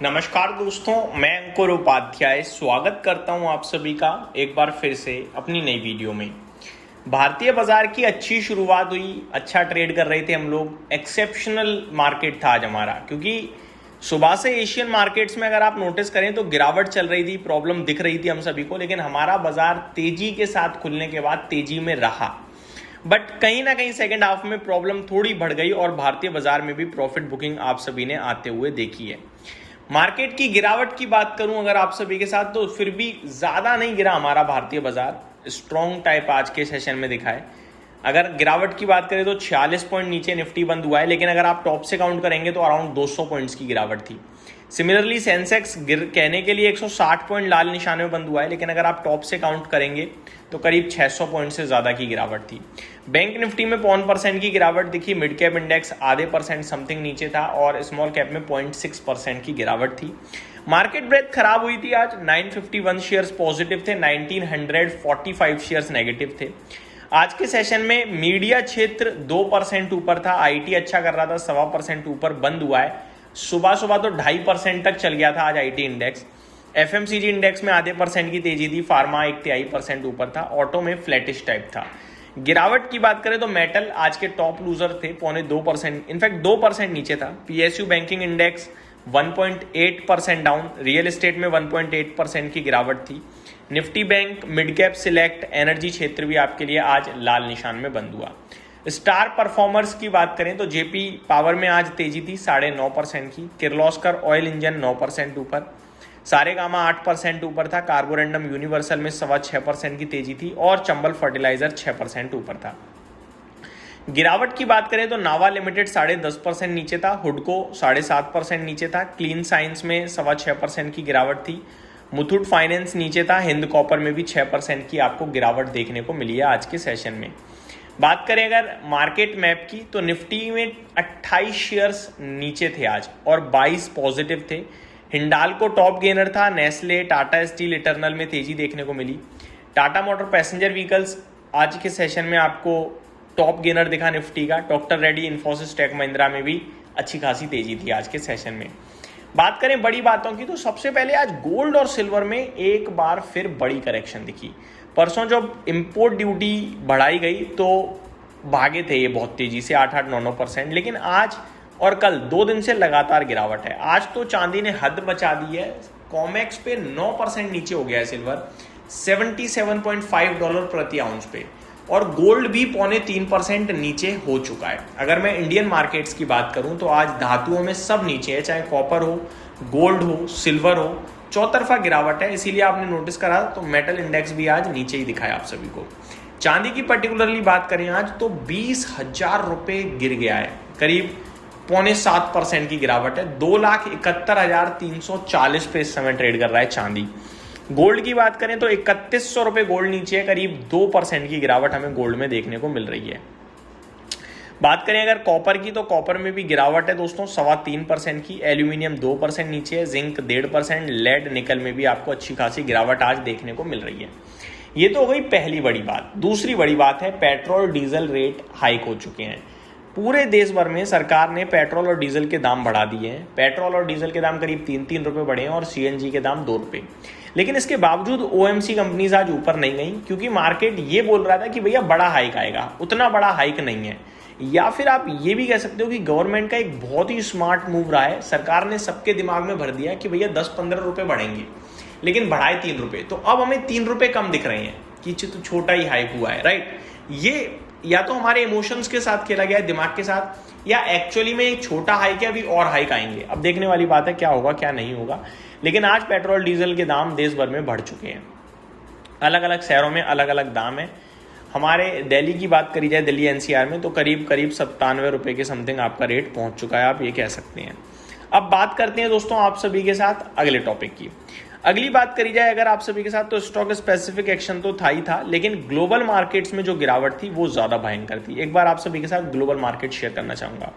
नमस्कार दोस्तों, मैं अंकुर उपाध्याय स्वागत करता हूं आप सभी का एक बार फिर से अपनी नई वीडियो में। भारतीय बाजार की अच्छी शुरुआत हुई, अच्छा ट्रेड कर रहे थे हम लोग। एक्सेप्शनल मार्केट था आज हमारा, क्योंकि सुबह से एशियन मार्केट्स में अगर आप नोटिस करें तो गिरावट चल रही थी, प्रॉब्लम दिख रही थी हम सभी को, लेकिन हमारा बाजार तेजी के साथ खुलने के बाद तेजी में रहा। बट कहीं ना कहीं सेकेंड हाफ में प्रॉब्लम थोड़ी बढ़ गई और भारतीय बाजार में भी प्रॉफिट बुकिंग आप सभी ने आते हुए देखी है। मार्केट की गिरावट की बात करूं अगर आप सभी के साथ, तो फिर भी ज्यादा नहीं गिरा हमारा भारतीय बाजार, स्ट्रॉन्ग टाइप आज के सेशन में दिखा है। अगर गिरावट की बात करें तो 46 पॉइंट नीचे निफ्टी बंद हुआ है, लेकिन अगर आप टॉप से काउंट करेंगे तो अराउंड 200 पॉइंट्स की गिरावट थी। सिमिलरली सेंसेक्स कहने के लिए 160 पॉइंट लाल निशाने में बंद हुआ है, लेकिन अगर आप टॉप से काउंट करेंगे तो करीब 600 पॉइंट से ज्यादा की गिरावट थी। बैंक निफ्टी में 0.1% की गिरावट दिखी, मिड कैप इंडेक्स आधे % समथिंग नीचे था और स्मॉल कैप में 0.6% की गिरावट थी। मार्केट ब्रेथ खराब हुई थी आज, 951 शेयर्स पॉजिटिव थे, 1945 शेयर्स नेगेटिव थे। आज के सेशन में मीडिया क्षेत्र 2% ऊपर था, आईटी अच्छा कर रहा था, 1.25% ऊपर बंद हुआ है। सुबह सुबह तो 2.5% तक चल गया था आज आईटी इंडेक्स। एफएमसीजी इंडेक्स में आधे % की तेजी थी, फार्मा 1/3% ऊपर था, ऑटो में फ्लैटिश टाइप था। गिरावट की बात करें तो मेटल आज के टॉप लूजर थे, 0.2%, इनफैक्ट 2% नीचे था। PSU banking index 1.8% down, real estate में 1.8% की गिरावट थी। Nifty bank, mid cap, select, energy क्षेत्र भी आपके लिए आज लाल निशान में बंद हुआ। स्टार परफॉर्मर्स की बात करें तो जेपी पावर में आज तेजी थी 9.5% की, किर्लोस्कर ऑयल इंजन 9% ऊपर, सारेगामा 8% ऊपर था, कार्बोरेंडम यूनिवर्सल में 6.25% की तेजी थी और चंबल फर्टिलाइजर 6% ऊपर था। गिरावट की बात करें तो नावा लिमिटेड 10.5% नीचे था, हुडको 7.5% नीचे था, क्लीन साइंस में 6.25% की गिरावट थी, मुथूट फाइनेंस नीचे था, हिंद कॉपर में भी 6% की आपको गिरावट देखने को मिली है आज के सेशन में। बात करें अगर मार्केट मैप की तो निफ्टी में 28 शेयर्स नीचे थे आज और 22 पॉजिटिव थे। हिंडाल्को टॉप गेनर था, नेस्ले, टाटा स्टील, इटर्नल में तेजी देखने को मिली। टाटा मोटर पैसेंजर व्हीकल्स आज के सेशन में आपको टॉप गेनर दिखा निफ्टी का। डॉक्टर रेड्डी, इन्फोसिस, टेक महिंद्रा में भी अच्छी खासी तेजी थी आज के सेशन में। बात करें बड़ी बातों की तो सबसे पहले आज गोल्ड और सिल्वर में एक बार फिर बड़ी करेक्शन दिखी। परसों जब इंपोर्ट ड्यूटी बढ़ाई गई तो भागे थे ये बहुत तेजी से 8-9%, लेकिन आज और कल 2 दिन से लगातार गिरावट है। आज तो चांदी ने हद मचा दी है, कॉमेक्स पे 9% नीचे हो गया है सिल्वर, $77.5 प्रति आउंस पे, और गोल्ड भी 2.25% नीचे हो चुका है। अगर मैं इंडियन मार्केट्स की बात करूं तो आज धातुओं में सब नीचे है, चाहे कॉपर हो, गोल्ड हो, सिल्वर हो, चौतरफा गिरावट है। इसीलिए आपने नोटिस करा तो मेटल इंडेक्स भी आज नीचे ही दिखाया आप सभी को। चांदी की पर्टिकुलरली बात करें आज तो 20,000 रुपये गिर गया है, करीब 0.7% की गिरावट है। 2,71,340 पे इस समय ट्रेड कर रहा है चांदी। गोल्ड की बात करें तो 3,100 रुपये गोल्ड नीचे है, करीब 2% की गिरावट हमें गोल्ड में देखने को मिल रही है। बात करें अगर कॉपर की तो कॉपर में भी गिरावट है दोस्तों, 3.25% की। एल्यूमिनियम 2% नीचे है, जिंक 1.5%, लेड, निकल में भी आपको अच्छी खासी गिरावट आज देखने को मिल रही है। ये तो हो गई पहली बड़ी बात। दूसरी बड़ी बात है पेट्रोल डीजल रेट हाइक हो चुके हैं। पूरे देश भर में सरकार ने पेट्रोल और डीजल के दाम बढ़ा दिए हैं। पेट्रोल और डीजल के दाम करीब 3-3 रुपये बढ़े हैं और सीएनजी के दाम 2 रुपये। लेकिन इसके बावजूद ओएमसी कंपनीज आज ऊपर नहीं गई, क्योंकि मार्केट ये बोल रहा था कि भैया बड़ा हाइक आएगा। उतना बड़ा हाइक नहीं है, या फिर आप ये भी कह सकते हो कि गवर्नमेंट का एक बहुत ही स्मार्ट मूव रहा है। सरकार ने सबके दिमाग में भर दिया कि भैया 10-15 रुपये बढ़ेंगे, लेकिन बढ़ाए 3 रुपये, तो अब हमें 3 रुपये कम दिख रहे हैं कि तो छोटा ही हाइक हुआ है, राइट। ये या तो हमारे इमोशंस के साथ खेला गया है, दिमाग के साथ, या एक्चुअली में एक छोटा हाइक है, अभी और हाइक आएंगे। अब देखने वाली बात है क्या होगा क्या नहीं होगा। लेकिन आज पेट्रोल डीजल के दाम देश भर में बढ़ चुके हैं, अलग अलग शहरों में अलग अलग दाम है। हमारे दिल्ली की बात करी जाए, दिल्ली एनसीआर में तो करीब 97 रुपये के समथिंग आपका रेट पहुंच चुका है, आप ये कह सकते हैं। अब बात करते हैं दोस्तों आप सभी के साथ अगले टॉपिक की। अगली बात करी जाए अगर आप सभी के साथ तो स्टॉक स्पेसिफिक एक्शन तो था ही था, लेकिन ग्लोबल मार्केट्स में जो गिरावट थी वो ज्यादा भयंकर थी। एक बार आप सभी के साथ ग्लोबल मार्केट शेयर करना चाहूंगा।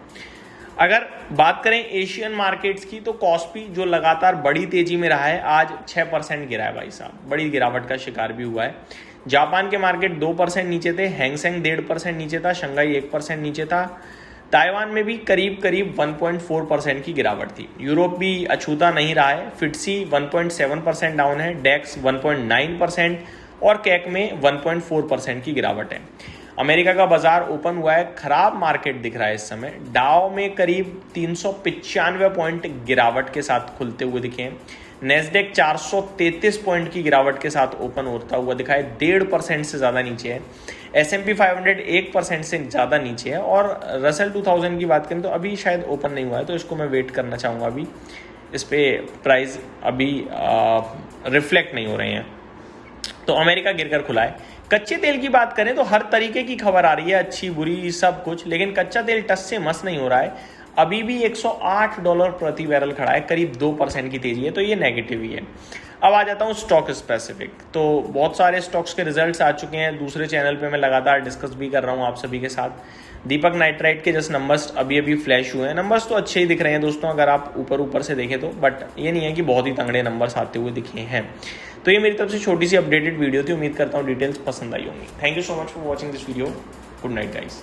अगर बात करें एशियन मार्केट्स की तो कॉस्पी जो लगातार बड़ी तेजी में रहा है आज 6% गिरा है भाई साहब, बड़ी गिरावट का शिकार भी हुआ है। जापान के मार्केट 2% नीचे थे, हैंगसेंग 1.5% नीचे था, शंघाई 1% नीचे था, ताइवान में भी करीब करीब 1.4% की गिरावट थी। यूरोप भी अछूता नहीं रहा है। फिट्सी 1.7% डाउन है, डेक्स 1.9% और कैक में 1.4% की गिरावट है। अमेरिका का बाजार ओपन हुआ है, खराब मार्केट दिख रहा है इस समय। डाउ में करीब 395 पॉइंट गिरावट के साथ खुलते हुए दिखे हैं। नेस्डेक 433 पॉइंट की गिरावट के साथ ओपन होता हुआ दिखा है, 1.5% से ज़्यादा नीचे है। S&P 500 1% से ज़्यादा नीचे है। और रसेल 2000 की बात करें तो अभी शायद ओपन नहीं हुआ है, तो इसको मैं वेट करना चाहूँगा। अभी इस पर प्राइस अभी रिफ्लेक्ट नहीं हो रहे हैं। तो अमेरिका गिरकर खुला है। कच्चे तेल की बात करें तो हर तरीके की खबर आ रही है, अच्छी बुरी सब कुछ, लेकिन कच्चा तेल टस से मस नहीं हो रहा है। अभी भी $108 प्रति बैरल खड़ा है, करीब 2% की तेजी है, तो ये नेगेटिव ही है। अब आ जाता हूँ स्टॉक स्पेसिफिक। तो बहुत सारे स्टॉक्स के रिजल्ट्स आ चुके हैं, दूसरे चैनल पे मैं लगातार डिस्कस भी कर रहा हूँ आप सभी के साथ। दीपक नाइट्राइट के जस्ट नंबर्स अभी फ्लैश हुए हैं। नंबर्स तो अच्छे ही दिख रहे हैं दोस्तों, अगर आप ऊपर से देखें तो, बट ये नहीं है कि बहुत ही तगड़े नंबर्स आते हुए दिखे हैं। तो ये मेरी तरफ से छोटी सी अपडेटेड वीडियो थी, उम्मीद करता हूँ डिटेल्स पसंद आई होंगी। Thank you so much for watching this video. Good night guys.